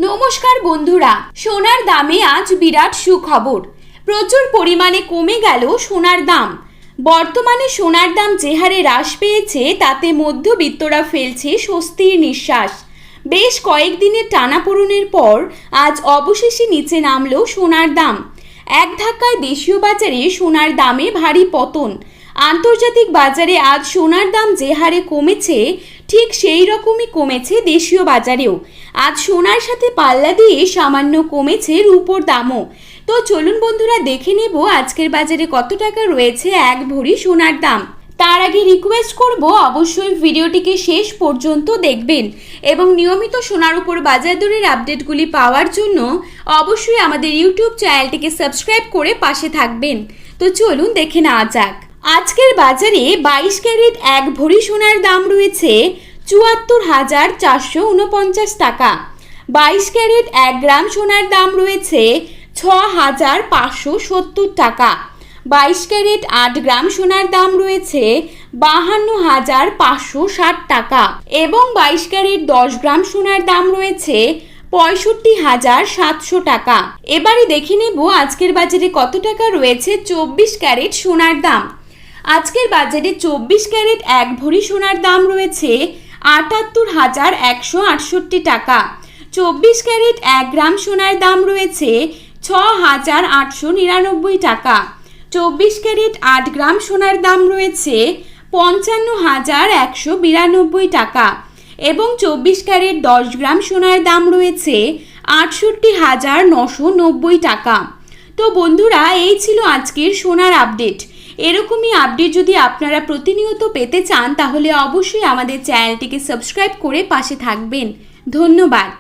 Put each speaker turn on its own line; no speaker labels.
নমস্কার বন্ধুরা, সোনার দামে আজ বিরাট সুখবর। প্রচুর পরিমাণে কমে গেল সোনার দাম। বর্তমানে সোনার দাম যে হারে হ্রাস পেয়েছে তাতে মধ্যবিত্তরা ফেলছে স্বস্তির নিঃশ্বাস। বেশ কয়েকদিনের টানাপোড়েনের পর আজ অবশেষে নিচে নামল সোনার দাম। এক ধাক্কায় দেশীয় বাজারে সোনার দামে ভারী পতন। আন্তর্জাতিক বাজারে আজ সোনার দাম যে হারে কমেছে ঠিক সেই রকমই কমেছে দেশীয় বাজারেও। আজ সোনার সাথে পাল্লা দিয়ে সামান্য কমেছে রূপোর দামও। তো চলুন বন্ধুরা দেখে নেব আজকের বাজারে কত টাকা রয়েছে এক ভরি সোনার দাম। তার আগে রিকোয়েস্ট করব অবশ্যই ভিডিওটিকে শেষ পর্যন্ত দেখবেন এবং নিয়মিত সোনার উপর বাজার দরের আপডেটগুলি পাওয়ার জন্য অবশ্যই আমাদের ইউটিউব চ্যানেলটিকে সাবস্ক্রাইব করে পাশে থাকবেন। তো চলুন দেখে নেওয়া যাক। আজকের বাজারে 22 ক্যারেট এক ভরি সোনার দাম রয়েছে ৭৪,৪৪৯ টাকা। 22 ক্যারেট 1 গ্রাম সোনার দাম রয়েছে ৬,৫৭০ টাকা। 22 ক্যারেট ৮ গ্রাম সোনার দাম রয়েছে ৫২,৫৬০ টাকা এবং 22 ক্যারেট 10 গ্রাম সোনার দাম রয়েছে ৬৫,৭০০ টাকা। এবারে দেখে নেব আজকের বাজারে কত টাকা রয়েছে 24 ক্যারেট সোনার দাম। আজকের বাজারে 24 ক্যারেট এক ভরি সোনার দাম রয়েছে ৭৮,১৬৮ টাকা। 24 ক্যারেট ১ গ্রাম সোনার দাম রয়েছে ৬,৮৯৯ টাকা। 24 ক্যারেট ৮ গ্রাম সোনার দাম রয়েছে ৫৫,১৯২ টাকা এবং 24 ক্যারেট 10 গ্রাম সোনার দাম রয়েছে ৬৮,৯৯০ টাকা। তো বন্ধুরা, এই ছিল আজকের সোনার আপডেট। এরকমই আপডেট যদি আপনারা প্রতিনিয়ত পেতে চান তাহলে অবশ্যই আমাদের চ্যানেলটিকে সাবস্ক্রাইব করে পাশে থাকবেন। ধন্যবাদ।